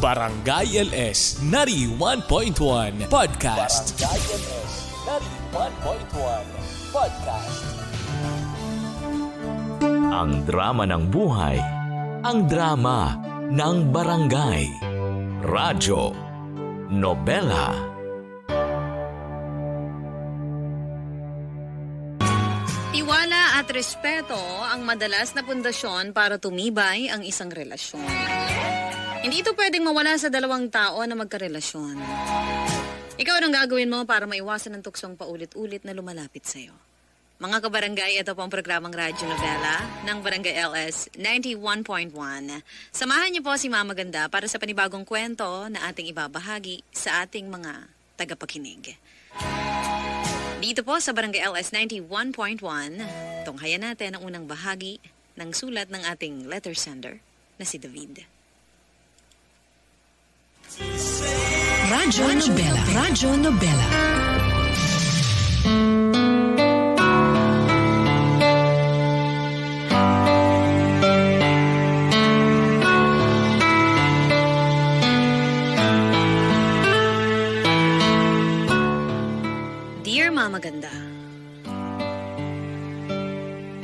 Barangay LS 91.1 Podcast. Barangay LS 91.1 Podcast. Ang drama ng buhay, ang drama ng barangay. Radyo, nobela. Tiwala at respeto ang madalas na pundasyon para tumibay ang isang relasyon. Hindi ito pwedeng mawala sa dalawang tao na magkarelasyon. Ikaw anong gagawin mo para maiwasan ang tuksong paulit-ulit na lumalapit sa'yo? Mga kabarangay, ito po ang programang Radyo Novela ng Barangay LS 91.1. Samahan niyo po si Mama Ganda para sa panibagong kwento na ating ibabahagi sa ating mga tagapakinig. Dito po sa Barangay LS 91.1, tunghayan natin ang unang bahagi ng sulat ng ating letter sender na si David. Radyo Nobela. Radyo Nobela. Dear Mama Ganda,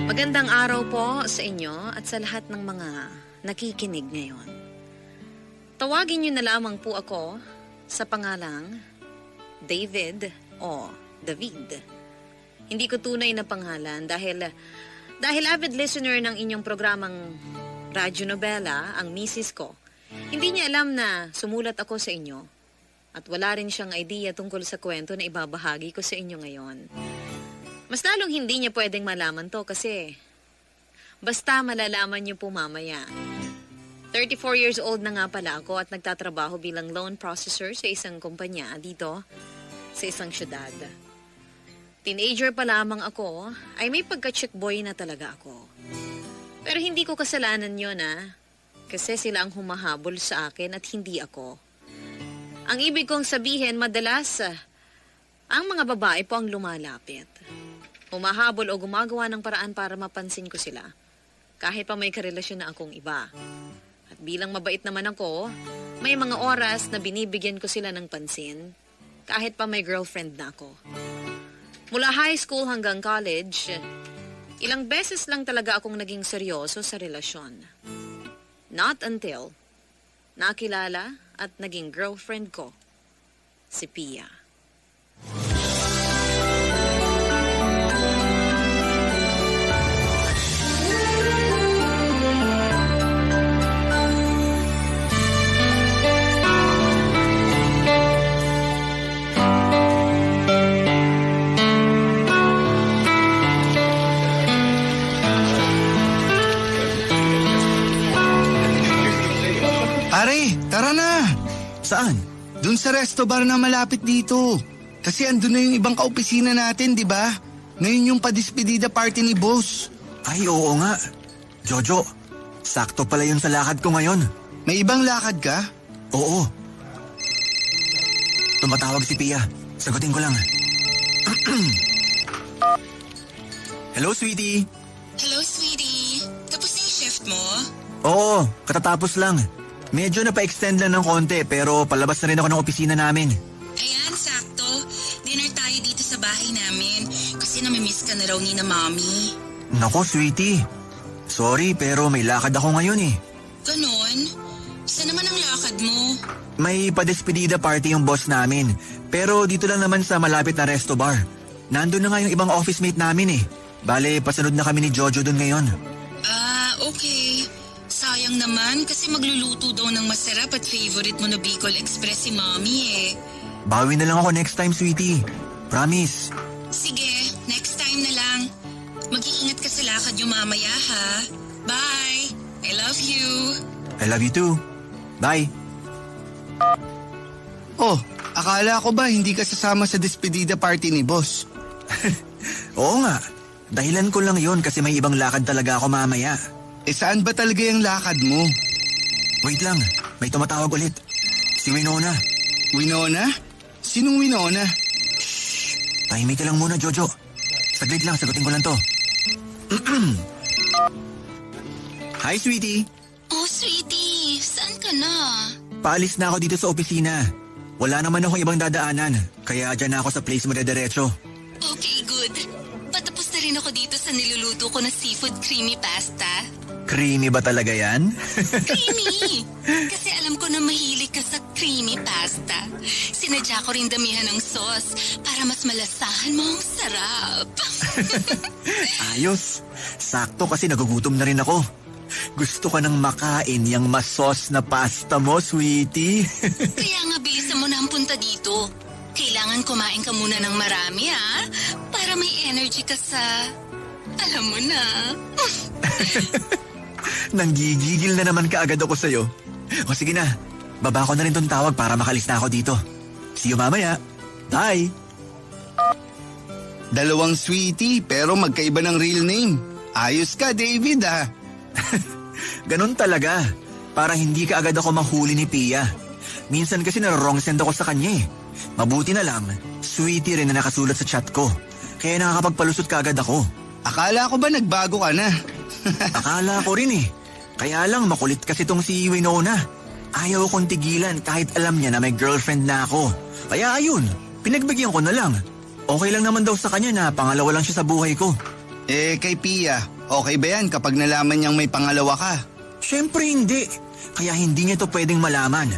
magandang araw po sa inyo at sa lahat ng mga nakikinig ngayon. Tawagin niyo na lamang po ako sa pangalang David o David. Hindi ko tunay na pangalan dahil avid listener ng inyong programang Radyo Nobela, ang misis ko. Hindi niya alam na sumulat ako sa inyo at wala rin siyang idea tungkol sa kwento na ibabahagi ko sa inyo ngayon. Mas lalong hindi niya pwedeng malaman to kasi basta malalaman niyo po mamaya. 34 years old na nga pala ako at nagtatrabaho bilang loan processor sa isang kumpanya dito sa isang syudad. Teenager pa lamang ako, ay may pagka-chick boy na talaga ako. Pero hindi ko kasalanan yun kasi sila ang humahabol sa akin at hindi ako. Ang ibig kong sabihin, madalas ang mga babae po ang lumalapit. Humahabol o gumagawa ng paraan para mapansin ko sila kahit pa may karelasyon na akong iba. At bilang mabait naman ako, may mga oras na binibigyan ko sila ng pansin kahit pa may girlfriend na ako. Mula high school hanggang college, ilang beses lang talaga akong naging seryoso sa relasyon. Not until nakilala at naging girlfriend ko, si Pia. Pare, tara na! Saan? Dun sa resto bar na malapit dito. Kasi andun na yung ibang kaopisina natin, di ba? Ngayon yung padispedida party ni boss. Ay, oo nga. Jojo, sakto pala yun sa lakad ko ngayon. May ibang lakad ka? Oo. Tumatawag si Pia. Sagutin ko lang. Hello, sweetie. Hello, sweetie. Tapos na yung shift mo? Oo, katatapos lang. Medyo napa-extend lang ng konti pero palabas na rin ako ng opisina namin. Ayan, sakto. Dinner tayo dito sa bahay namin kasi namimiss ka na raw ni na mami. Nako, sweetie. Sorry pero may lakad ako ngayon eh. Ganon? Saan naman ang lakad mo? May padespedida party yung boss namin. Pero dito lang naman sa malapit na resto bar. Nandun na nga yung ibang office mate namin eh. Bale, pasunod na kami ni Jojo dun ngayon. Ah, okay. Sayang naman kasi magluluto daw ng masarap at favorite mo na Bicol Express si Mommy eh. Bawi na lang ako next time, sweetie. Promise. Sige, next time na lang. Mag-iingat ka sa lakad yung mamaya ha. Bye! I love you! I love you too. Bye. Oh, akala ko ba hindi ka sasama sa despedida party ni boss? Oo nga. Dahilan ko lang yon kasi may ibang lakad talaga ako mamaya. Eh saan ba talaga yung lakad mo? Wait lang, may tumatawag ulit. Si Winona. Winona? Sinong Winona? Tahimik ka lang muna, Jojo. Saglit lang, sagutin ko lang to. Hi, sweetie. Oh, sweetie, saan ka na? Paalis na ako dito sa opisina. Wala naman akong ibang dadaanan, kaya dyan na ako sa place mo diretso. Okay, good. Patapos na rin ako dito sa niluluto ko na seafood creamy pasta. Creamy ba talaga yan? Creamy! Kasi alam ko na mahilig ka sa creamy pasta. Sinadya ko rin damihan ng sauce para mas malasahan mo ang sarap. Ayos. Sakto kasi nagugutom na rin ako. Gusto ka nang makain yung mas-sauce na pasta mo, sweetie. Kaya nga bilisan mo na ang punta dito. Kailangan kumain ka muna ng marami, ha? Para may energy ka sa... Alam mo na. Nanggigigil na naman kaagad ako sa'yo. O sige na, baba ko na rin tong tawag para makalis na ako dito. See you mamaya. Bye! Dalawang sweetie pero magkaiba ng real name. Ayos ka, David ah. Ganon talaga. Para hindi ka agad ako mahuli ni Pia. Minsan kasi narorong send ako sa kanya eh. Mabuti na lang, sweetie rin na nakasulat sa chat ko. Kaya nakakapagpalusot ka agad ako. Akala ko ba nagbago ka na? Akala ko rin eh. Kaya lang makulit kasi tong si Winona. Ayaw kong tigilan kahit alam niya na may girlfriend na ako. Kaya ayun, pinagbigyan ko na lang. Okay lang naman daw sa kanya na pangalawa lang siya sa buhay ko. Kay Pia, okay ba yan kapag nalaman niyang may pangalawa ka? Syempre hindi. Kaya hindi niya to pwedeng malaman.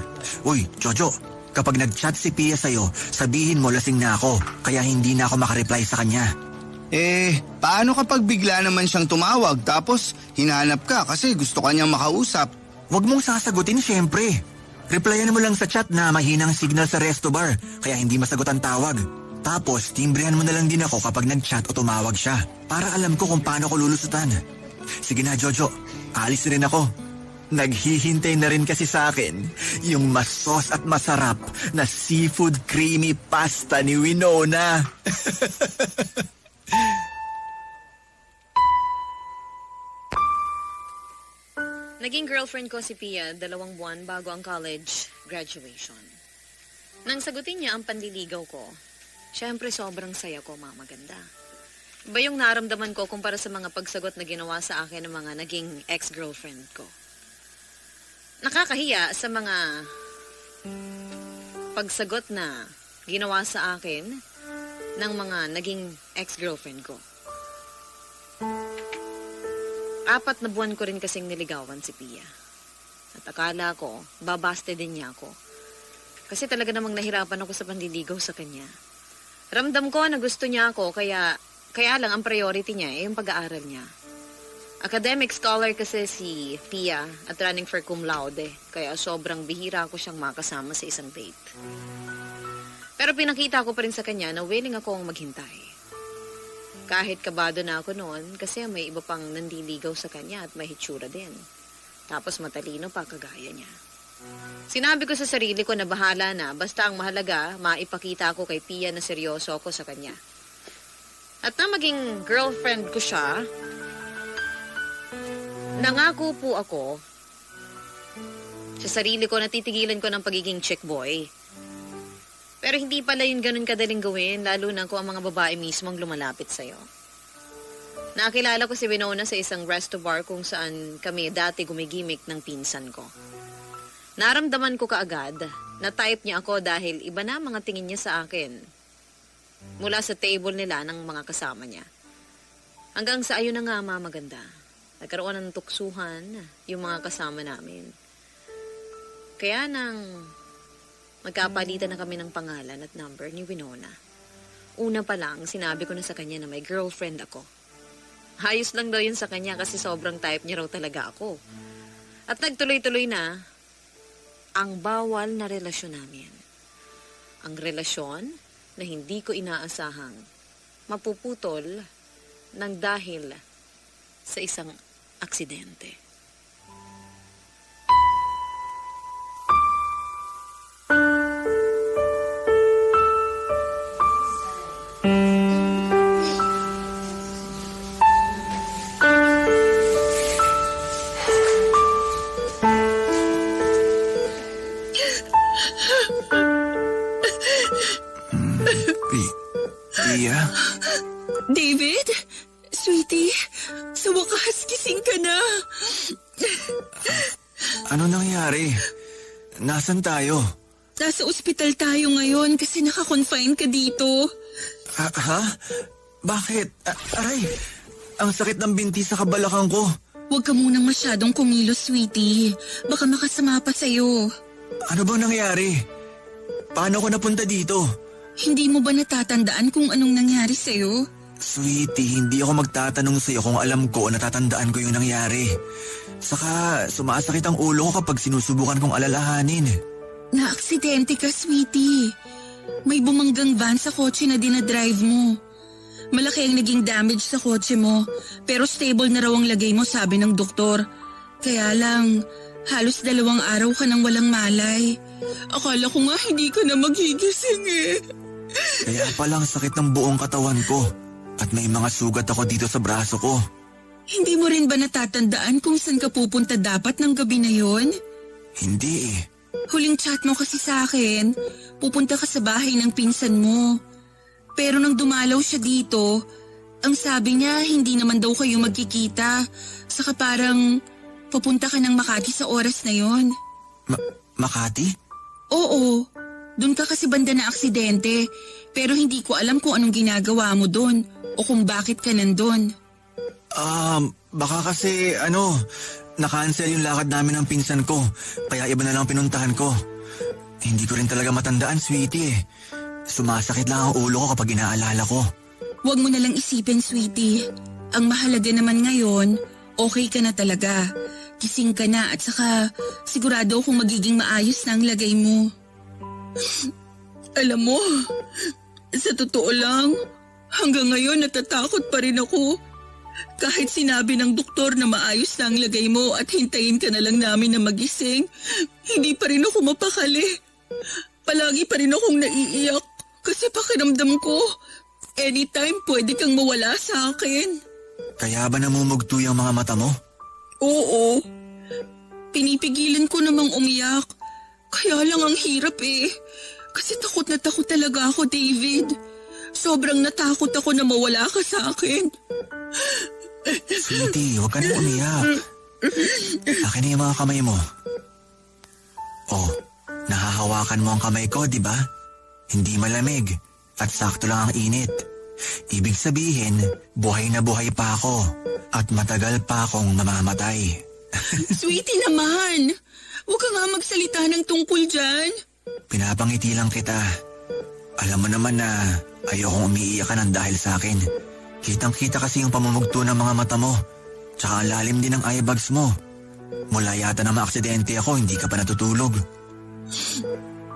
Uy, Jojo, kapag nag-chat si Pia sa'yo, sabihin mo lasing na ako. Kaya hindi na ako makareply sa kanya. Paano kapag bigla naman siyang tumawag tapos hinanap ka kasi gusto ka niyang makausap? Huwag mong sasagutin syempre. Replyan mo lang sa chat na mahinang signal sa resto bar, kaya hindi masagot ang tawag. Tapos, timbrehan mo na lang din ako kapag nag-chat o tumawag siya, para alam ko kung paano ko lulusutan. Sige na, Jojo. Alis rin ako. Naghihintay na rin kasi sa akin yung mas sauce at masarap na seafood creamy pasta ni Winona. Naging girlfriend ko si Pia 2 buwan bago ang college graduation. Nang sagutin niya ang panliligaw ko, syempre sobrang saya ko, mama ganda. Iba yung naramdaman ko kumpara sa mga pagsagot na ginawa sa akin ng mga naging ex-girlfriend ko. Nakakahiya sa mga pagsagot na ginawa sa akin ng mga naging ex-girlfriend ko. 4 na buwan ko rin kasing niligawan si Pia. At akala ko, babaste din niya ako. Kasi talaga namang nahirapan ako sa panliligaw sa kanya. Ramdam ko na gusto niya ako, kaya lang ang priority niya ay yung pag-aaral niya. Academic scholar kasi si Pia at running for cum laude, kaya sobrang bihira ko siyang makasama sa isang date. Pero pinakita ko pa rin sa kanya na willing akong maghintay. Kahit kabado na ako noon kasi may iba pang nandiligaw sa kanya at may hitsura din. Tapos matalino pa kagaya niya. Sinabi ko sa sarili ko na bahala na, basta ang mahalaga, maipakita ko kay Pia na seryoso ako sa kanya. At na maging girlfriend ko siya, nangako po ako sa sarili ko na titigilan ko ng pagiging chick boy. Pero hindi pala yun ganun kadaling gawin, lalo na kung ang mga babae mismo ang lumalapit sa'yo. Nakilala ko si Winona sa isang resto bar kung saan kami dati gumigimik ng pinsan ko. Naramdaman ko kaagad na type niya ako dahil iba na mga tingin niya sa akin mula sa table nila ng mga kasama niya. Hanggang sa ayun na nga, maganda. Nagkaroon ng tuksuhan yung mga kasama namin. Kaya nang magkapalitan na kami ng pangalan at number ni Winona. Una pa lang, sinabi ko na sa kanya na may girlfriend ako. Ayos lang daw yun sa kanya kasi sobrang type niya raw talaga ako. At nagtuloy-tuloy na ang bawal na relasyon namin. Ang relasyon na hindi ko inaasahang mapuputol ng dahil sa isang aksidente. Pia? David? Sweetie? Sa wakas, gising ka na. Ano nangyari? Nasaan tayo? Nasa ospital tayo ngayon kasi naka-confine ka dito. Ha? Bakit? Aray! Ang sakit ng binti sa kabalakang ko. Huwag ka munang masyadong kumilos, sweetie. Baka makasama pa sa'yo. Ano bang nangyari? Paano ko napunta dito? Hindi mo ba natatandaan kung anong nangyari sa'yo? Sweetie, hindi ako magtatanong sa'yo kung alam ko o natatandaan ko yung nangyari. Saka sumasakit ang ulo ko kapag sinusubukan kong alalahanin. Naaksidente ka, sweetie. May bumanggang van sa kotse na dinadrive mo. Malaki ang naging damage sa kotse mo, pero stable na raw ang lagay mo, sabi ng doktor. Kaya lang, halos 2 araw ka nang walang malay. Akala ko nga hindi ka na magigising eh. Kaya palang sakit ng buong katawan ko. At may mga sugat ako dito sa braso ko. Hindi mo rin ba natatandaan kung saan ka pupunta dapat ng gabi na yon? Hindi eh. Huling chat mo kasi sa akin, pupunta ka sa bahay ng pinsan mo. Pero nang dumalaw siya dito, ang sabi niya hindi naman daw kayo magkikita. Saka parang pupunta ka ng Makati sa oras na yon. Makati? Oo, dun ka kasi banda na aksidente. Pero hindi ko alam kung anong ginagawa mo dun o kung bakit ka nandun. Baka kasi na-cancel yung lakad namin ng pinsan ko. Kaya iba na lang pinuntahan ko. Hindi ko rin talaga matandaan, sweetie eh. Sumasakit lang ang ulo ko kapag inaalala ko. Huwag mo nalang isipin, sweetie. Ang mahalaga naman ngayon, okay ka na talaga. Gising ka na at saka sigurado akong magiging maayos na ang lagay mo. Alam mo, sa totoo lang, hanggang ngayon natatakot pa rin ako. Kahit sinabi ng doktor na maayos na ang lagay mo at hintayin ka na lang namin na magising, hindi pa rin ako mapakali. Palagi pa rin akong naiiyak kasi pakiramdam ko, anytime pwede kang mawala sa akin. Kaya ba namumugto yung mga mata mo? Oo. Pinipigilan ko namang umiyak. Kaya lang ang hirap eh. Kasi takot na takot talaga ako, David. Sobrang natakot ako na mawala ka sa akin. Sweetie, huwag ka na umiyak. Akin na yung mga kamay mo. Oh, nahahawakan mo ang kamay ko, di ba? Hindi malamig at sakto lang ang init. Ibig sabihin, buhay na buhay pa ako at matagal pa akong mamamatay. Sweetie naman! Huwag ka nga magsalita ng tungkol dyan. Pinapangiti lang kita. Alam mo naman na ayokong umiiyak ka ng dahil sa akin. Kitang-kita kasi yung pamumugto ng mga mata mo. Tsaka ang lalim din ng eye bags mo. Mula yata na maaksidente ako, hindi ka pa natutulog.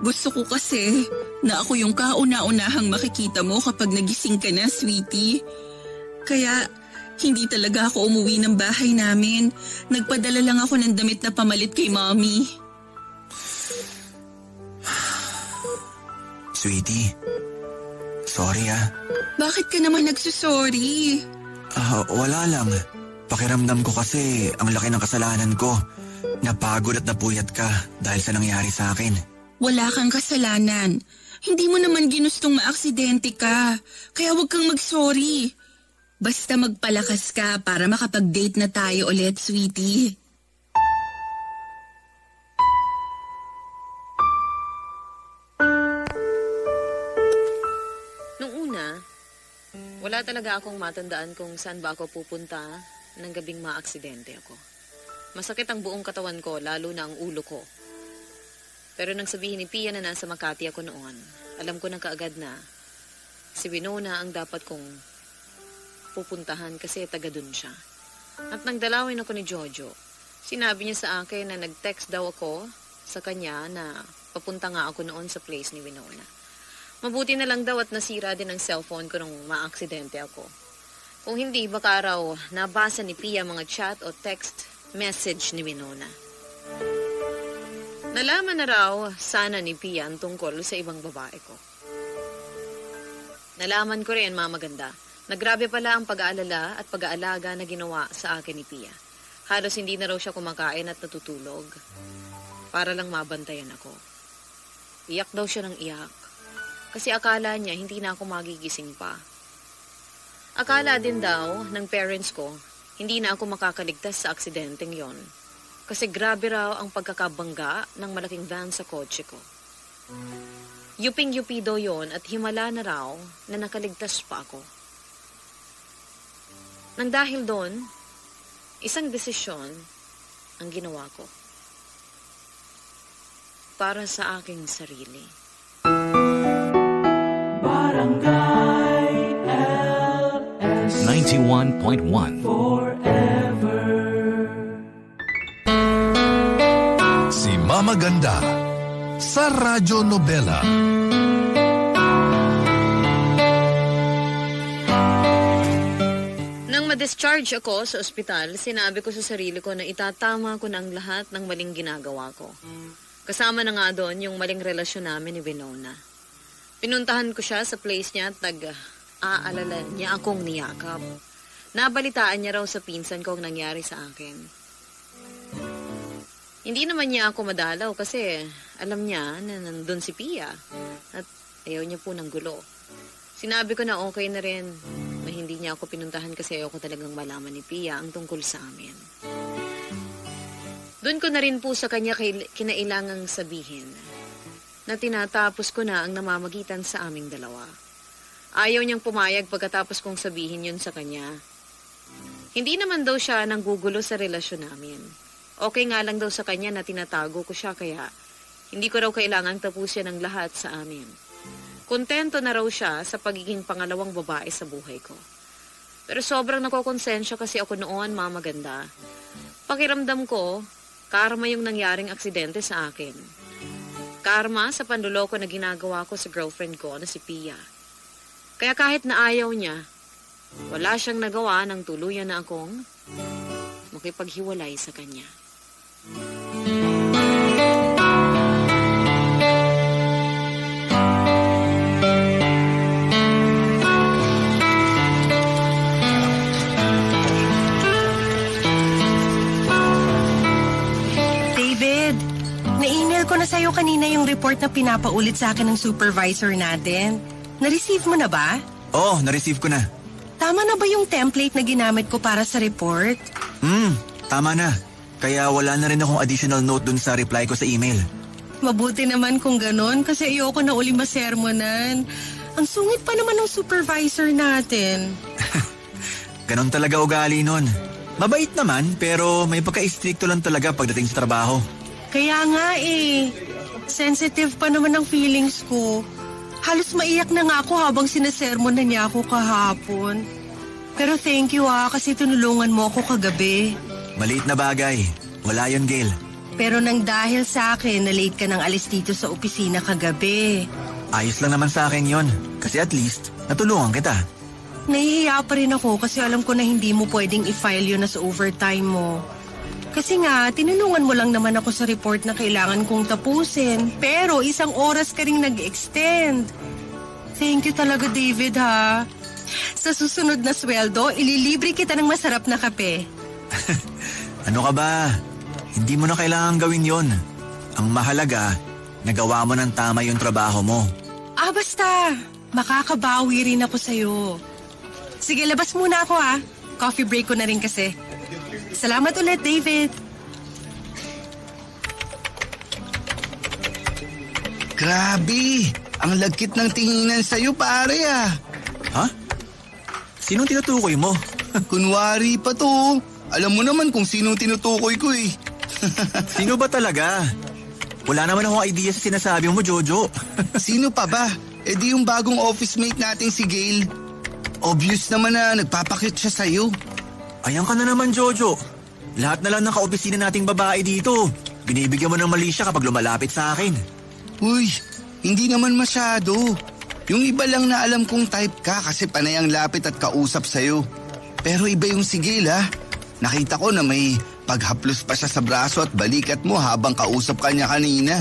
Gusto ko kasi na ako yung kauna-unahang makikita mo kapag nagising ka na, sweetie. Kaya hindi talaga ako umuwi ng bahay namin. Nagpadala lang ako ng damit na pamalit kay mommy. Sweetie, sorry ah. Bakit ka naman nagsusorry? Wala lang. Pakiramdam ko kasi ang laki ng kasalanan ko. Napagod at napuyat ka dahil sa nangyari sa akin. Wala kang kasalanan. Hindi mo naman ginustong maaksidente ka. Kaya huwag kang mag-sorry. Basta magpalakas ka para makapag-date na tayo ulit, sweetie. Nung una, wala talaga akong matandaan kung saan ba ako pupunta ng gabing maaksidente ako. Masakit ang buong katawan ko, lalo na ang ulo ko. Pero nang sabihin ni Pia na nasa Makati ako noon, alam ko na kaagad na si Winona ang dapat kong pupuntahan kasi taga dun siya. At nang dalawin ako ni Jojo, sinabi niya sa akin na nag-text daw ako sa kanya na papunta nga ako noon sa place ni Winona. Mabuti na lang daw at nasira din ang cellphone ko nung maaksidente ako. Kung hindi, baka raw nabasa ni Pia mga chat o text message ni Winona. Nalaman na raw sana ni Pia ang tungkol sa ibang babae ko. Nalaman ko rin, Mama Ganda, na grabe pala ang pag-aalala at pag-aalaga na ginawa sa akin ni Pia. Halos hindi na raw siya kumakain at natutulog para lang mabantayan ako. Iyak daw siya ng iyak kasi akala niya hindi na ako magigising pa. Akala din daw ng parents ko hindi na ako makakaligtas sa aksidenteng yon. Kasi grabe raw ang pagkakabangga ng malaking van sa kotse ko. Yuping-yupi daw yun at himala na raw na nakaligtas pa ako. Nang dahil doon, isang desisyon ang ginawa ko. Para sa aking sarili. 91.1 Si Mama Ganda sa Radyo Nobela. Nang ma-discharge ako sa ospital, sinabi ko sa sarili ko na itatama ko na ang lahat ng maling ginagawa ko. Kasama na nga doon yung maling relasyon namin ni Winona. Pinuntahan ko siya sa place niya at aalala niya akong niyakap. Nabalitaan niya raw sa pinsan ko ang nangyari sa akin. Hindi naman niya ako madalaw kasi alam niya na nandun si Pia at ayaw niya po ng gulo. Sinabi ko na okay na rin na hindi niya ako pinuntahan kasi ayaw ko talagang malaman ni Pia ang tungkol sa amin. Doon ko na rin po sa kanya kinailangang sabihin na tinatapos ko na ang namamagitan sa aming dalawa. Ayaw niyang pumayag pagkatapos kong sabihin yun sa kanya. Hindi naman daw siya nanggugulo sa relasyon namin. Okay nga lang daw sa kanya na tinatago ko siya kaya hindi ko raw kailangang tapusin ang lahat sa amin. Kontento na raw siya sa pagiging pangalawang babae sa buhay ko. Pero sobrang nakokonsensya kasi ako noon, Mama Ganda. Pakiramdam ko, karma yung nangyaring aksidente sa akin. Karma sa panluloko na ginagawa ko sa girlfriend ko na si Pia. Kaya kahit na ayaw niya, wala siyang nagawa ng tuluyan na akong makipaghiwalay sa kanya. David, na-email ko na sa'yo kanina yung report na pinapaulit sa akin ng supervisor natin. Na-receive mo na ba? Oo, na-receive ko na. Tama na ba yung template na ginamit ko para sa report? Tama na. Kaya wala na rin akong additional note dun sa reply ko sa email. Mabuti naman kung ganon kasi ayoko na uli masermonan. Ang sungit pa naman ng supervisor natin. Ganon talaga ugali nun. Mabait naman pero may pagka-istrikto lang talaga pagdating sa trabaho. Kaya nga eh. Sensitive pa naman ang feelings ko. Halos maiyak na nga ako habang sinasermon na niya ako kahapon. Pero thank you kasi tinulungan mo ako kagabi. Maliit na bagay. Wala yun, Gail. Pero nang dahil sa akin na late ka nang alis dito sa opisina kagabi. Ayos lang naman sa akin yon. Kasi at least, natulungan kita. Nahihiya pa rin ako kasi alam ko na hindi mo pwedeng i-file yun as overtime mo. Kasi nga, tinulungan mo lang naman ako sa report na kailangan kong tapusin. Pero 1 oras ka ring nag-extend. Thank you talaga, David, ha? Sa susunod na sweldo, ililibre kita ng masarap na kape. Ano ka ba? Hindi mo na kailangan gawin yon. Ang mahalaga, nagawa mo ng tama yung trabaho mo. Basta. Makakabawi rin ako sa'yo. Sige, labas muna ako Coffee break ko na rin kasi. Salamat ulit, David. Grabe! Ang lagkit ng tinginan sa'yo, pare Ha? Sinong tinutukoy mo? Kunwari pa to. Alam mo naman kung sinong tinutukoy ko eh. Sino ba talaga? Wala naman akong idea sa sinasabi mo, Jojo. Sino pa ba? Eh di yung bagong office mate nating si Gail. Obvious naman na nagpapakit siya sa'yo. Ayan ka na naman, Jojo. Lahat na lang ng kaopisina nating babae dito. Binibigyan mo ng mali siya kapag lumalapit sa akin. Uy, hindi naman masyado. Yung iba lang na alam kong type ka kasi panay ang lapit at kausap sa'yo. Pero iba yung si Gail Nakita ko na may paghaplos pa siya sa braso at balikat mo habang kausap ka niya kanina.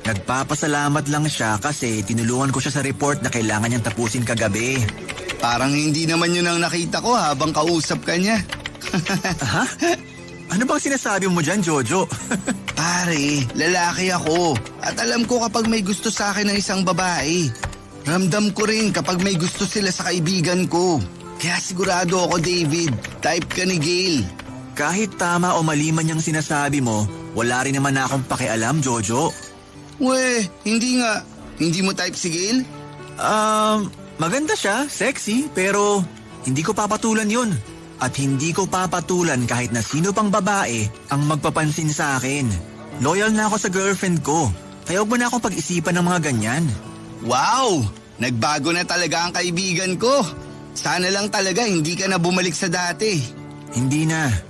Nagpapasalamat lang siya kasi tinulungan ko siya sa report na kailangan niyang tapusin kagabi. Parang hindi naman yun ang nakita ko habang kausap ka niya. Ha? Ano bang sinasabi mo dyan, Jojo? Pare, lalaki ako. At alam ko kapag may gusto sa akin ng isang babae. Ramdam ko rin kapag may gusto sila sa kaibigan ko. Kaya sigurado ako, David, type ka ni Gail. Kahit tama o mali man yung sinasabi mo, wala rin naman akong pakialam, Jojo. We, hindi nga. Hindi mo type si Gail? Maganda siya, sexy, pero hindi ko papatulan yun. At hindi ko papatulan kahit na sino pang babae ang magpapansin sa akin. Loyal na ako sa girlfriend ko, kaya huwag mo na akong pag-isipan ng mga ganyan. Wow! Nagbago na talaga ang kaibigan ko. Sana lang talaga hindi ka na bumalik sa dati. Hindi na.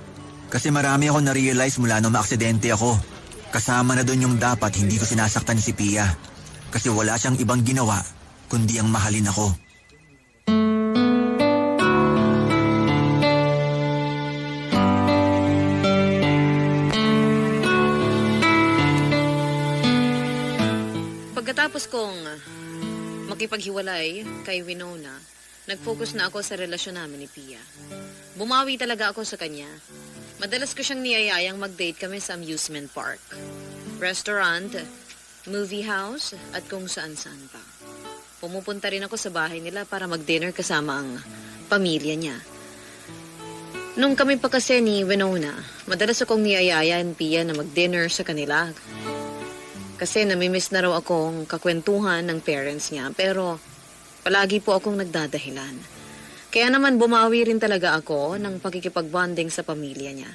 Kasi marami ako na-realize mula nung maaksidente ako. Kasama na doon yung dapat hindi ko sinasaktan si Pia. Kasi wala siyang ibang ginawa kundi ang mahalin ako. Pagkatapos kong makipaghiwalay kay Winona, nag-focus na ako sa relasyon namin ni Pia. Bumawi talaga ako sa kanya. Madalas ko siyang niyayayang mag-date kami sa amusement park, restaurant, movie house, at kung saan-saan pa. Pumupunta rin ako sa bahay nila para mag-dinner kasama ang pamilya niya. Nung kami pa kasi ni Winona, madalas akong niyayaya ni Pia na mag-dinner sa kanila. Kasi namimiss na raw akong kakwentuhan ng parents niya, pero palagi po akong nagdadahilan. Kaya naman bumawi rin talaga ako ng pakikipag-bonding sa pamilya niya.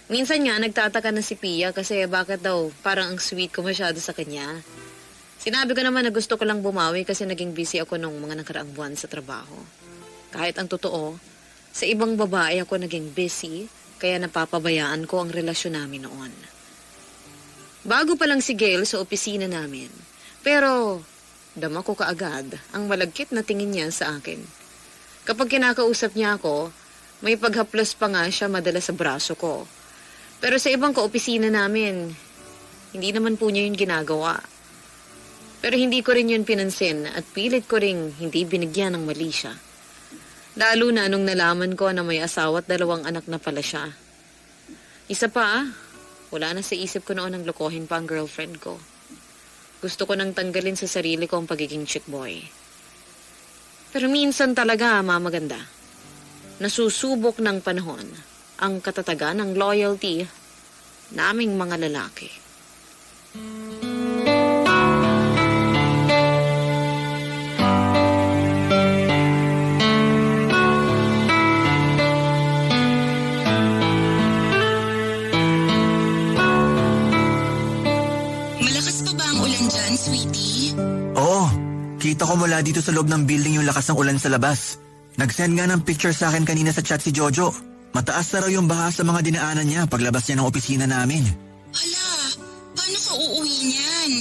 Minsan nga nagtataka na si Pia kasi bakit daw parang ang sweet ko masyado sa kanya. Sinabi ko naman na gusto ko lang bumawi kasi naging busy ako nung mga nakaraang buwan sa trabaho. Kahit ang totoo, sa ibang babae ako naging busy kaya napapabayaan ko ang relasyon namin noon. Bago pa lang si Gail sa opisina namin, pero dama ko kaagad ang malagkit na tingin niya sa akin. Kapag kinakausap niya ako, may paghaplos pa nga siya madalas sa braso ko. Pero sa ibang kaopisina namin, hindi naman po niya yun ginagawa. Pero hindi ko rin yun pinansin at pilit ko rin hindi binigyan ng mali siya. Lalo na nung nalaman ko na may asawa at 2 anak na pala siya. Isa pa, wala na sa isip ko noon ang lokohin pa ang girlfriend ko. Gusto ko nang tanggalin sa sarili ko ang pagiging chick boy. Pero minsan talaga, Mama Ganda, nasusubok ng panahon ang katatagan ng loyalty naming mga lalaki. Kita ko mula dito sa loob ng building yung lakas ng ulan sa labas. Nag-send nga ng picture sa akin kanina sa chat si Jojo. Mataas na raw yung baha sa mga dinaanan niya paglabas niya ng opisina namin. Hala, paano ka uuwi niyan?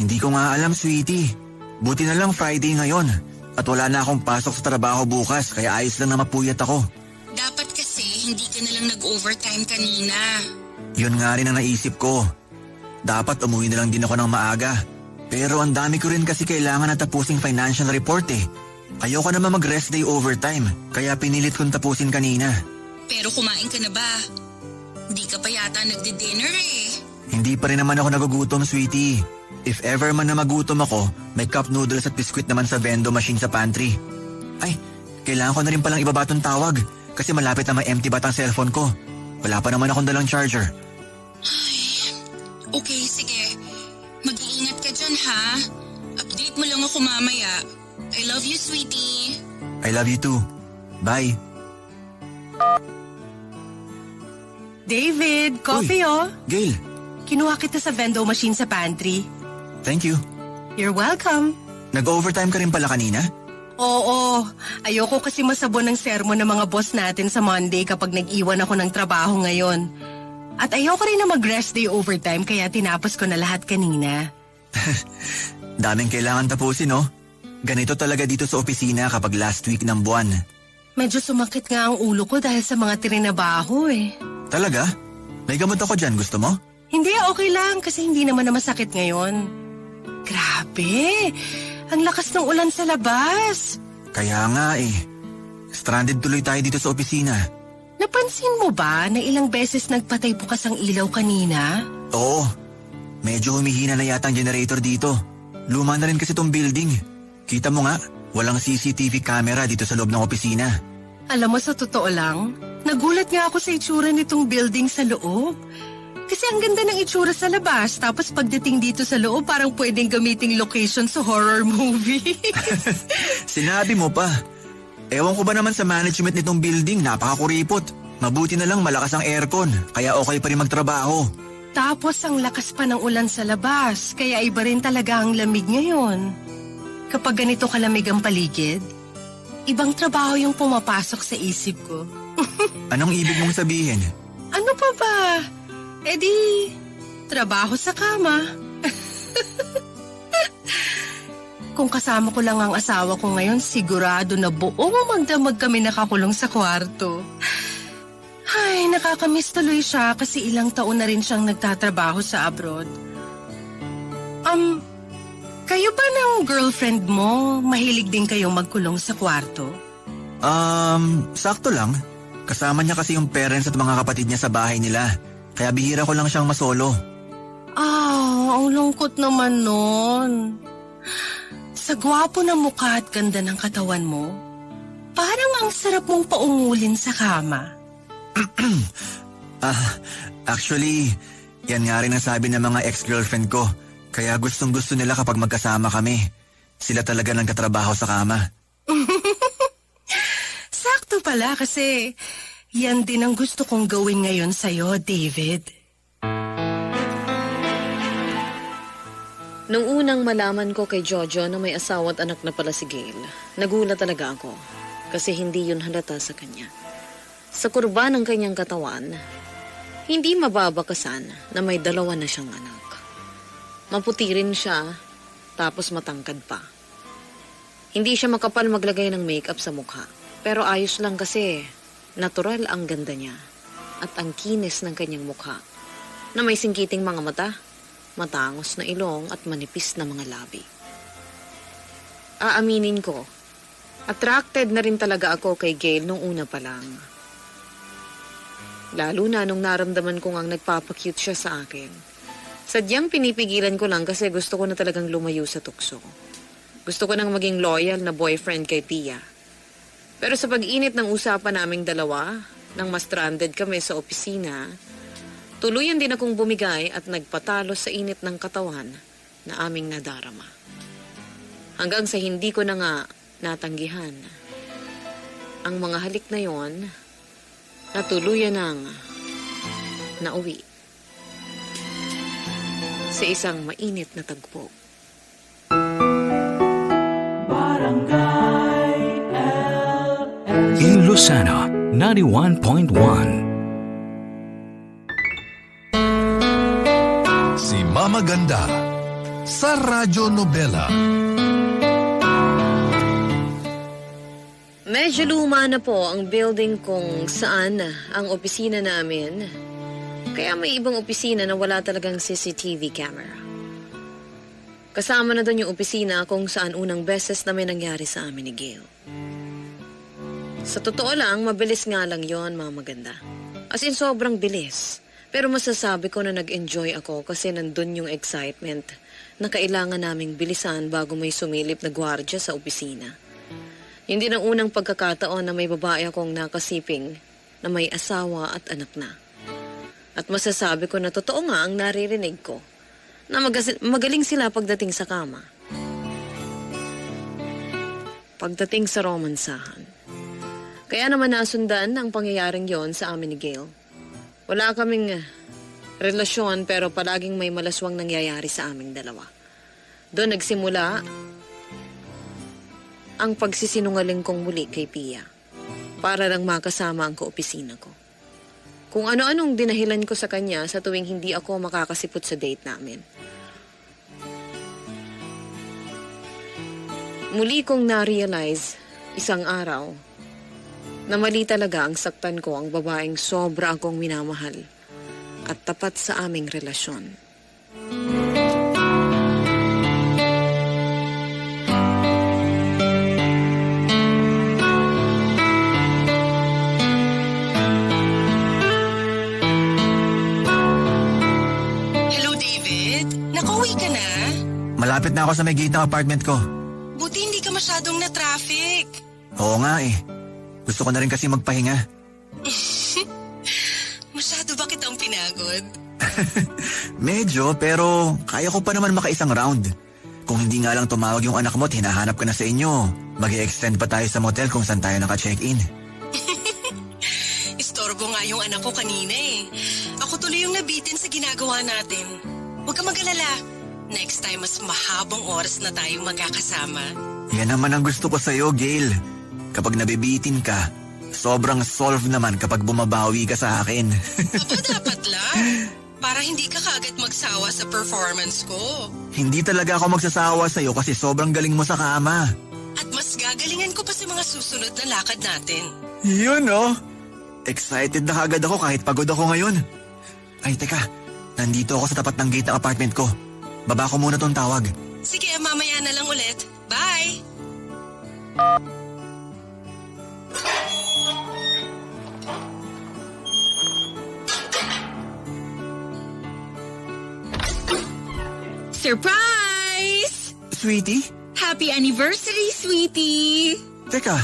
Hindi ko nga alam, sweetie. Buti na lang Friday ngayon. At wala na akong pasok sa trabaho bukas kaya ayos lang na mapuyat ako. Dapat kasi hindi ka na lang nag-overtime kanina. Yun nga rin ang naisip ko. Dapat umuwi na lang din ako ng maaga. Pero ang dami ko rin kasi kailangan na tapusing financial report eh. Ayoko naman mag-rest day overtime, kaya pinilit kong tapusin kanina. Pero kumain ka na ba? Hindi ka pa yata nagdi-dinner eh. Hindi pa rin naman ako nagugutom, sweetie. If ever man na magutom ako, may cup noodles at biskwit naman sa vendo machine sa pantry. Ay, kailangan ko na rin palang ibaba tong tawag kasi malapit na may empty batang cellphone ko. Wala pa naman akong dalang charger. Ay, okay, sige. Mag-iingat ka dyan, ha? Update mo lang ako mamaya. I love you, sweetie. I love you too. Bye. David, coffee Uy, Gail. Kinuha kita sa vendo machine sa pantry. Thank you. You're welcome. Nag-overtime ka rin pala kanina? Oo, ayoko kasi masabon ng sermon ng mga boss natin sa Monday kapag nag-iwan ako ng trabaho ngayon. At ayoko rin na mag-rest day overtime kaya tinapos ko na lahat kanina. Daming kailangan tapusin, no? Ganito talaga dito sa opisina kapag last week ng buwan. Medyo sumakit nga ang ulo ko dahil sa mga trinabaho eh. Talaga? May gamot ako dyan, gusto mo? Hindi, okay lang kasi hindi naman na masakit ngayon. Grabe, ang lakas ng ulan sa labas. Kaya nga eh. Stranded tuloy tayo dito sa opisina. Napansin mo ba na ilang beses nagpatay bukas ang ilaw kanina? Oo. Medyo humihina na yata ang generator dito. Luma na rin kasi tong building. Kita mo nga, walang CCTV camera dito sa loob ng opisina. Alam mo, sa totoo lang, Nagulat nga ako sa itsura nitong building sa loob. Kasi ang ganda ng itsura sa labas, tapos pagdating dito sa loob, parang pwedeng gamiting location sa horror movie. Sinabi mo pa. Ewan ko ba naman sa management nitong building, napakakuripot. Mabuti na lang malakas ang aircon, kaya okay pa rin magtrabaho. Tapos ang lakas pa ng ulan sa labas, kaya iba rin talaga ang lamig ngayon. Kapag ganito kalamig ang paligid, ibang trabaho yung pumapasok sa isip ko. Anong ibig mong sabihin? Ano pa ba? E di, trabaho sa kama. Kung kasama ko lang ang asawa ko ngayon, sigurado na buong magdamag kami nakakulong sa kwarto. Ay, nakakamiss tuloy siya kasi ilang taon na rin siyang nagtatrabaho sa abroad. Kayo ba ng girlfriend mo, mahilig din kayong magkulong sa kwarto? Sakto lang. Kasama niya kasi yung parents at mga kapatid niya sa bahay nila. Kaya bihira ko lang siyang masolo. Ang lungkot naman nun. Sa gwapo ng mukha at ganda ng katawan mo, parang ang sarap mong paungulin sa kama. Actually, yan nga rin ang sabi ng mga ex-girlfriend ko. Kaya gustong-gusto nila kapag magkasama kami. Sila talaga ng katrabaho sa kama. Sakto pala kasi yan din ang gusto kong gawin ngayon sa'yo, David. Nung unang malaman ko kay Jojo na may asawa at anak na pala si Gail, nagulat talaga ako kasi hindi yun halata sa kanya. Sa kurba ng kanyang katawan, hindi mababakasan na may 2 na siyang anak. Maputi rin siya, tapos matangkad pa. Hindi siya makapal maglagay ng makeup sa mukha, pero ayos lang kasi natural ang ganda niya at ang kinis ng kanyang mukha na may singkiting mga mata, matangos na ilong at manipis na mga labi. Aaminin ko, attracted na rin talaga ako kay Gail nung una pa lang. Lalo na nung naramdaman ko ngang nagpapakute siya sa akin. Sadyang pinipigilan ko lang kasi gusto ko na talagang lumayo sa tukso. Gusto ko nang maging loyal na boyfriend kay Pia. Pero sa pag-init ng usapan naming dalawa, nang ma-stranded kami sa opisina, tuluyan din akong bumigay at nagpatalo sa init ng katawan na aming nadarama. Hanggang sa hindi ko na nga natanggihan. Ang mga halik na yon, natuluyan ng nauwi sa isang mainit na tagpo. In Lucena, 91.1. Si Mama Ganda sa Radyo Nobela. Medyo luma na po ang building kung saan ang opisina namin. Kaya may ibang opisina na wala talagang CCTV camera. Kasama na doon yung opisina kung saan unang beses na may nangyari sa amin ni Gail. Sa totoo lang, mabilis nga lang yon, Mama Maganda. As in, sobrang bilis. Pero masasabi ko na nag-enjoy ako kasi nandun yung excitement na kailangan naming bilisan bago may sumilip na gwardya sa opisina. Yun din ang unang pagkakataon na may babae akong nakasiping na may asawa at anak na. At masasabi ko na totoo nga ang naririnig ko na magaling sila pagdating sa kama. Pagdating sa romansahan. Kaya naman nasundan ang pangyayaring yon sa amin ni Gail. Wala kaming relasyon pero palaging may malaswang nangyayari sa aming dalawa. Doon nagsimula ang pagsisinungaling kong muli kay Pia para lang makasama ang kaopisina ko. Kung ano-anong dinahilan ko sa kanya sa tuwing hindi ako makakasipot sa date namin. Muli kong na-realize isang araw na mali talaga ang saktan ko ang babaeng sobra akong minamahal at tapat sa aming relasyon. Hello, David? Nakauwi ka na? Malapit na ako sa may gate ng apartment ko. Buti hindi ka masyadong na-traffic. Oo nga eh. Gusto ko na rin kasi magpahinga. napapagod? Medyo, pero kaya ko pa naman makaisang round. Kung hindi nga lang tumawag yung anak mo at hinahanap ka na sa inyo, mag-i-extend pa tayo sa motel kung saan tayo naka-check-in. Istorbo nga yung anak ko kanina eh. Ako tuloy yung nabitin sa ginagawa natin. Huwag ka mag-alala. Next time, mas mahabang oras na tayo magkakasama. Yan naman ang gusto ko sa'yo, Gail. Kapag nabibitin ka, sobrang solve naman kapag bumabawi ka sa akin. Aba, dapat lang. Para hindi ka kaagad magsawa sa performance ko. Hindi talaga ako magsasawa sa'yo kasi sobrang galing mo sa kama. At mas gagalingan ko pa sa mga susunod na lakad natin. Yun oh. Excited na kagad ako kahit pagod ako ngayon. Ay teka, nandito ako sa tapat ng gate ng apartment ko. Baba ko muna tong tawag. Sige, mamaya na lang ulit. Bye! Surprise! Sweetie? Happy anniversary, sweetie! Teka,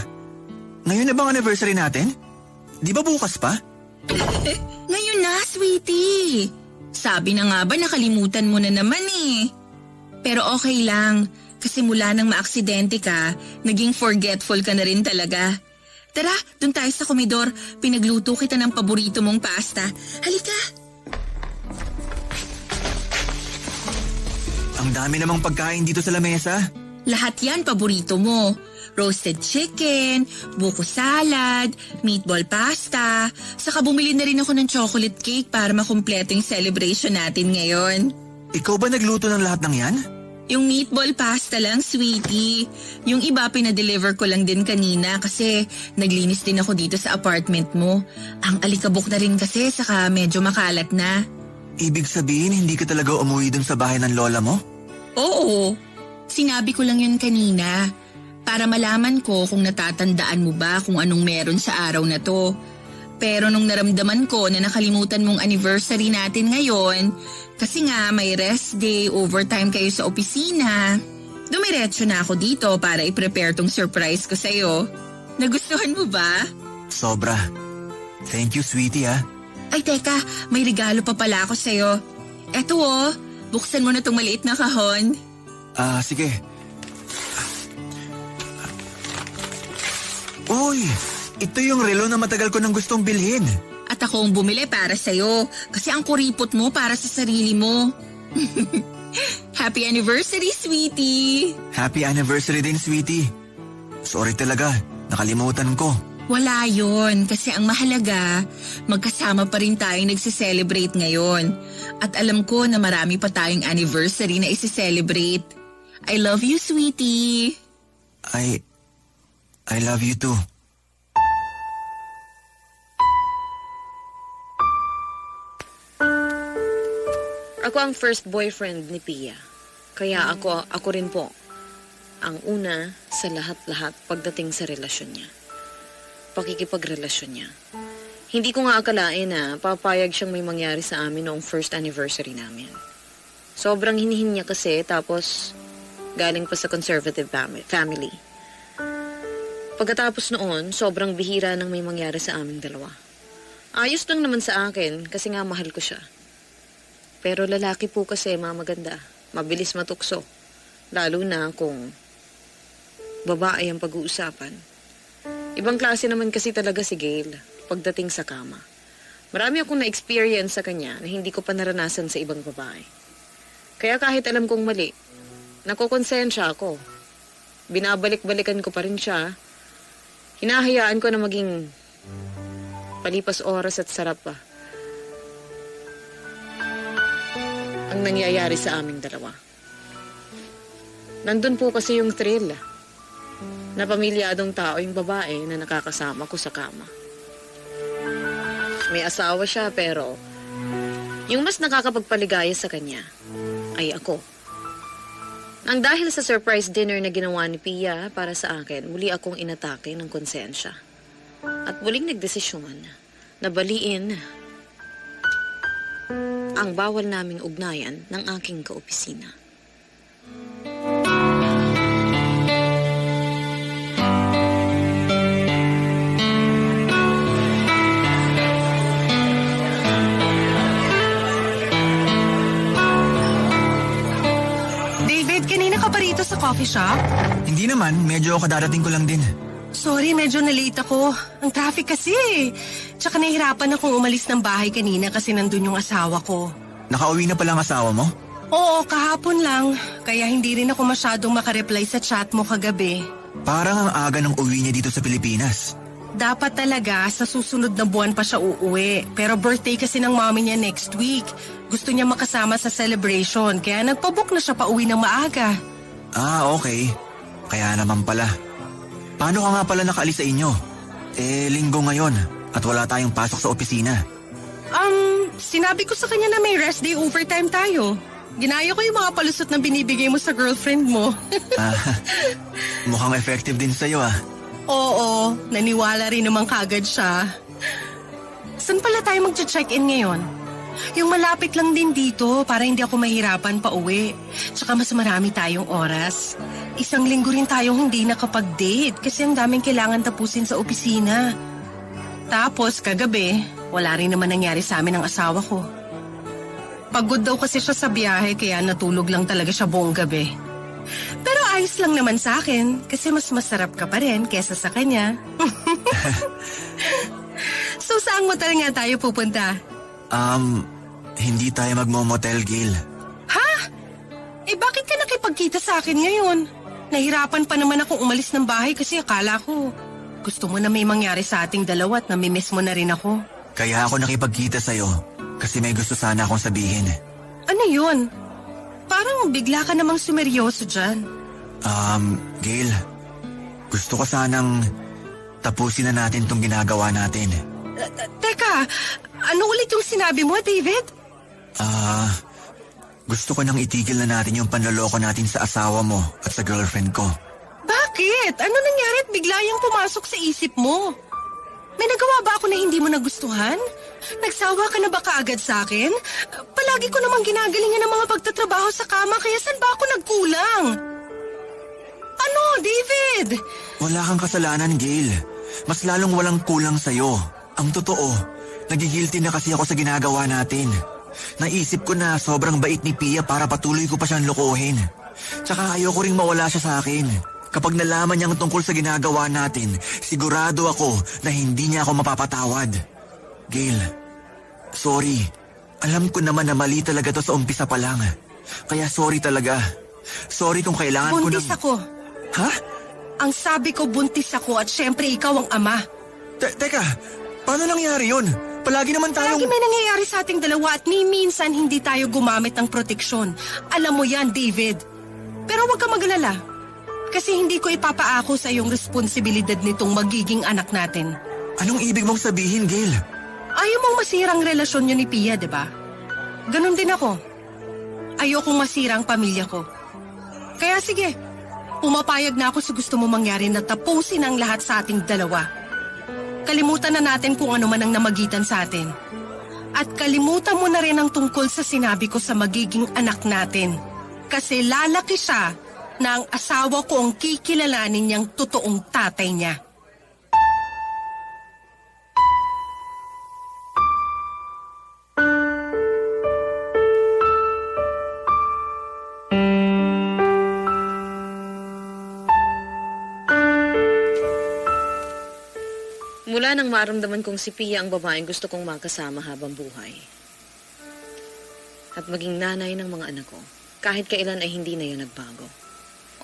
ngayon na bang anniversary natin? Di ba bukas pa? Ngayon na, sweetie. Sabi na nga ba nakalimutan mo na naman eh. Pero okay lang, kasi mula nang maaksidente ka, naging forgetful ka na rin talaga. Tara, dun tayo sa komedor. Pinagluto kita ng paborito mong pasta. Halika! Ang dami namang pagkain dito sa lamesa. Lahat yan paborito mo. Roasted chicken, buko salad, meatball pasta. Saka bumili na rin ako ng chocolate cake para makumpleto yung celebration natin ngayon. Ikaw ba nagluto ng lahat ng yan? Yung meatball pasta lang, sweetie. Yung iba pinadeliver ko lang din kanina kasi naglinis din ako dito sa apartment mo. Ang alikabok na rin kasi saka medyo makalat na. Ibig sabihin hindi ka talaga umuwi dun sa bahay ng lola mo? Oo, sinabi ko lang yun kanina. Para malaman ko kung natatandaan mo ba kung anong meron sa araw na to. Pero nung naramdaman ko na nakalimutan mong anniversary natin ngayon, kasi nga may rest day, overtime kayo sa opisina, dumiretso na ako dito para i-prepare tong surprise ko sa'yo. Nagustuhan mo ba? Sobra. Thank you, sweetie ah. Ay teka, may regalo pa pala ako sa'yo. Eto oh, buksan mo na tong maliit na kahon. Sige. Uy, ito yung relo na matagal ko nang gustong bilhin. At ako ang bumili para sa'yo kasi ang kuripot mo para sa sarili mo. Happy anniversary, sweetie! Happy anniversary din, sweetie. Sorry talaga, nakalimutan ko. Wala yon kasi ang mahalaga, magkasama pa rin tayong nagsiselebrate ngayon. At alam ko na marami pa tayong anniversary na isi-celebrate. I love you, sweetie! I love you too. Ako ang first boyfriend ni Pia. Kaya ako rin po ang una sa lahat-lahat pagdating sa relasyon niya. Pakikipagrelasyon niya. Hindi ko nga akalain na papayag siyang may mangyari sa amin noong first anniversary namin. Sobrang hinihin niya kasi tapos galing pa sa conservative family. Pagkatapos noon, sobrang bihira nang may mangyari sa aming dalawa. Ayos lang naman sa akin kasi nga mahal ko siya. Pero lalaki po kasi mamaganda, mabilis matukso. Lalo na kung babae ang pag-uusapan. Ibang klase naman kasi talaga si Gail pagdating sa kama. Marami akong na-experience sa kanya na hindi ko pa naranasan sa ibang babae. Kaya kahit alam kong mali, nakokonsensya ako. Binabalik-balikan ko pa rin siya. Hinahayaan ko na maging palipas oras at sarap pa ang nangyayari sa aming dalawa. Nandun po kasi yung thrill na pamilyadong tao yung babae na nakakasama ko sa kama. May asawa siya pero yung mas nakakapagpaligaya sa kanya ay ako. Nang dahil sa surprise dinner na ginawa ni Pia para sa akin, muli akong inatake ng konsensya. At muling nagdesisyon na baliin ang bawal naming ugnayan ng aking kaopisina. David, kanina ka pa rito sa coffee shop? Hindi naman, medyo kadarating ko lang din. Sorry, medyo na-late ako. Ang traffic kasi. Tsaka nahihirapan akong umalis ng bahay kanina kasi nandun yung asawa ko. Nakauwi na pala ang asawa mo? Oo, kahapon lang. Kaya hindi rin ako masyadong makareply sa chat mo kagabi. Parang ang aga ng uwi niya dito sa Pilipinas. Dapat talaga sa susunod na buwan pa siya uuwi. Pero birthday kasi ng mommy niya next week. Gusto niya makasama sa celebration kaya nagpabook na siya pa uwi ng maaga. Ah, okay. Kaya naman pala. Paano ka nga pala nakaalis sa inyo? Linggo ngayon at wala tayong pasok sa opisina. Sinabi ko sa kanya na may rest day overtime tayo. Ginaya ko yung mga palusot na binibigay mo sa girlfriend mo. Mukhang effective din sa'yo ah. Oo, naniwala rin naman kagad siya. Saan pala tayo mag-check-in ngayon? Yung malapit lang din dito para hindi ako mahirapan pa uwi. Tsaka mas marami tayong oras. Isang linggo rin tayong hindi nakapag-date kasi ang daming kailangan tapusin sa opisina. Tapos kagabi, wala rin naman nangyari sa amin ng asawa ko. Pagod daw kasi siya sa biyahe kaya natulog lang talaga siya buong gabi. Pero ayos lang naman sa akin kasi mas masarap ka pa rin kesa sa kanya. So saan motel nga tayo pupunta? Hindi tayo magmo-motel, Gail. Ha? Bakit ka nakipagkita sa akin ngayon? Nahirapan pa naman akong umalis ng bahay kasi akala ko gusto mo na may mangyari sa ating dalawa at namimiss mo na rin ako. Kaya ako nakipagkita sa'yo kasi may gusto sana akong sabihin. Ano yun? Parang bigla ka namang sumeryoso dyan. Gail, gusto ko sanang tapusin na natin tong ginagawa natin. Teka, ano ulit yung sinabi mo, David? Gusto ko nang itigil na natin yung panloloko natin sa asawa mo at sa girlfriend ko. Bakit? Ano nangyari at bigla yung pumasok sa isip mo? May nagawa ba ako na hindi mo nagustuhan? Nagsawa ka na ba kaagad sa akin? Palagi ko namang ginagalingan ng mga pagtatrabaho sa kama kaya saan ba ako nagkulang? Ano, David? Wala kang kasalanan, Gail. Mas lalong walang kulang sa'yo. Ang totoo, nagigilty na kasi ako sa ginagawa natin. Naisip ko na sobrang bait ni Pia para patuloy ko pa siyang lokohin. Tsaka ayoko ring mawala siya sa akin. Kapag nalaman niyang tungkol sa ginagawa natin, sigurado ako na hindi niya ako mapapatawad. Gail, sorry. Alam ko naman na mali talaga to sa umpisa pa lang. Kaya sorry talaga. Sorry kung kailangan ko ng... Buntis ako. Ha? Ang sabi ko buntis ako at syempre ikaw ang ama. Teka, paano nangyari yun? Palagi naman tayong... Palagi may nangyayari sa ating dalawa at ni minsan hindi tayo gumamit ng proteksyon. Alam mo yan, David. Pero huwag ka mag-alala. Kasi hindi ko ipapaako sa iyong responsibilidad nitong magiging anak natin. Anong ibig mong sabihin, Gail? Ayaw mong masirang relasyon niyo ni Pia, di ba? Ganon din ako. Ayokong masira ang pamilya ko. Kaya sige, pumapayag na ako sa gusto mo mangyari na tapusin ang lahat sa ating dalawa. Kalimutan na natin kung ano man ang namagitan sa atin. At kalimutan mo na rin ang tungkol sa sinabi ko sa magiging anak natin. Kasi lalaki siya na ang asawa ko ang kikilalanin niyang totoong tatay niya. Mula nang maramdaman kong si Pia ang babaeng gusto kong makasama habang buhay. At maging nanay ng mga anak ko. Kahit kailan ay hindi na yun nagbago.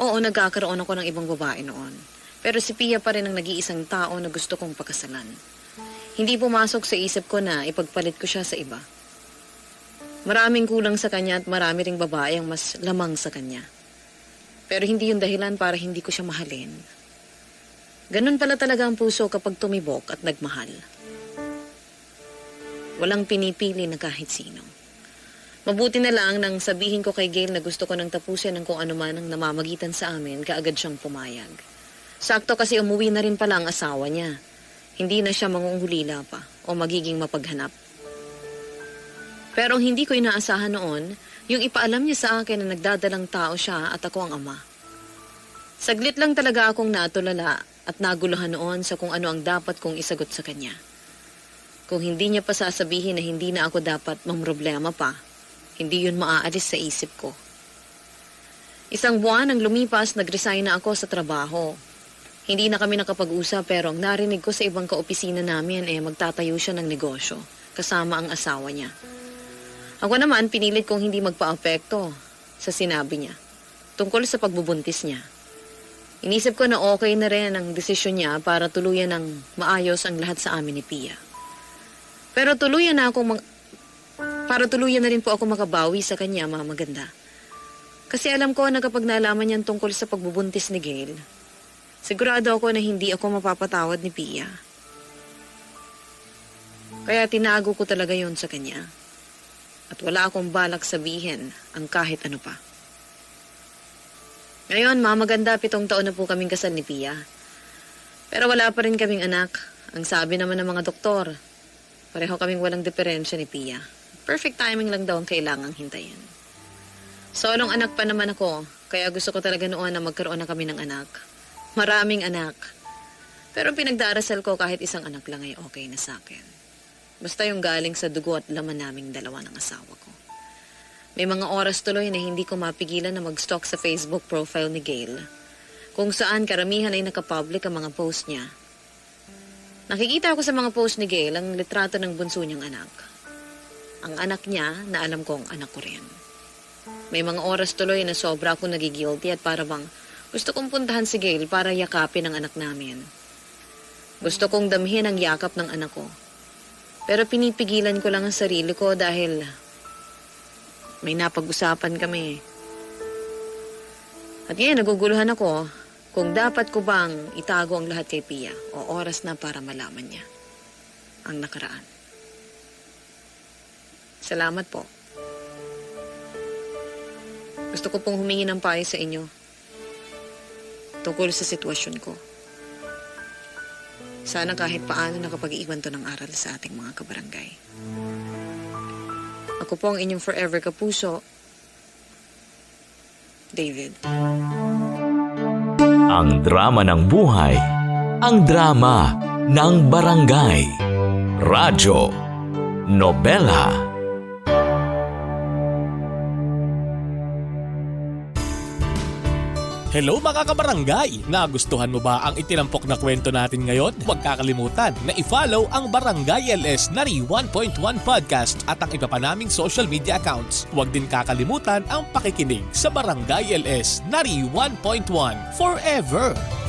Oo, nagkakaroon ako ng ibang babae noon. Pero si Pia pa rin ang nag-iisang tao na gusto kong pakasalan. Hindi pumasok sa isip ko na ipagpalit ko siya sa iba. Maraming kulang sa kanya at marami ring babae ang mas lamang sa kanya. Pero hindi yun dahilan para hindi ko siya mahalin. Ganun pala talaga ang puso kapag tumibok at nagmahal. Walang pinipili na kahit sino. Mabuti na lang nang sabihin ko kay Gail na gusto ko nang tapusin ang kung ano man ang namamagitan sa amin, kaagad siyang pumayag. Sakto kasi umuwi na rin pala ang asawa niya. Hindi na siya mangungulila pa o magiging mapaghanap. Pero ang hindi ko inaasahan noon, yung ipaalam niya sa akin na nagdadalang tao siya at ako ang ama. Saglit lang talaga akong natulala at naguluhan noon sa kung ano ang dapat kong isagot sa kanya. Kung hindi niya pa sasabihin na hindi na ako dapat mamroblema pa, hindi yun maaalis sa isip ko. Isang buwan ang lumipas, nag-resign na ako sa trabaho. Hindi na kami nakapag-usap pero ang narinig ko sa ibang kaopisina namin magtatayo siya ng negosyo kasama ang asawa niya. Ako naman pinilit kong hindi magpa-apekto sa sinabi niya tungkol sa pagbubuntis niya. Inisip ko na okay na rin ang desisyon niya para tuluyan ng maayos ang lahat sa amin ni Pia. Pero tuluyan na rin po ako makabawi sa kanya, Mama Ganda. Kasi alam ko na kapag nalaman niyan tungkol sa pagbubuntis ni Gail, sigurado ako na hindi ako mapapatawad ni Pia. Kaya tinago ko talaga yon sa kanya. At wala akong balak sabihin ang kahit ano pa. Ngayon, Mama Ganda, 7 taon na po kaming kasal ni Pia. Pero wala pa rin kaming anak. Ang sabi naman ng mga doktor, pareho kaming walang diferensya ni Pia. Perfect timing lang daw ang kailangang hintayin. Solong anak pa naman ako, kaya gusto ko talaga noon na magkaroon na kami ng anak. Maraming anak. Pero pinagdarasal ko kahit isang anak lang ay okay na sa akin. Basta yung galing sa dugo at laman naming dalawa ng asawa ko. May mga oras tuloy na hindi ko mapigilan na mag-stalk sa Facebook profile ni Gail, kung saan karamihan ay nakapublic ang mga post niya. Nakikita ko sa mga post ni Gail ang litrato ng bunso niyang anak. Ang anak niya na alam kong anak ko rin. May mga oras tuloy na sobra akong nagigilty at para bang gusto kong puntahan si Gail para yakapin ang anak namin. Gusto kong damhin ang yakap ng anak ko. Pero pinipigilan ko lang ang sarili ko dahil may napag-usapan kami. At ngayon, naguguluhan ako kung dapat ko bang itago ang lahat kay Pia o oras na para malaman niya ang nakaraan. Salamat po. Gusto ko pong humingi ng payo sa inyo tungkol sa sitwasyon ko. Sana kahit paano nakapag-iwan to ng aral sa ating mga kabarangay. Ako po ang inyong forever kapuso, David. Ang drama ng buhay, ang drama ng barangay. Radyo, nobela. Hello mga kabarangay! Nagustuhan mo ba ang itinampok na kwento natin ngayon? Huwag kakalimutan na i-follow ang Barangay LS Nari 1.1 Podcast at ang iba pa naming social media accounts. Huwag din kakalimutan ang pakikinig sa Barangay LS Nari 1.1 Forever!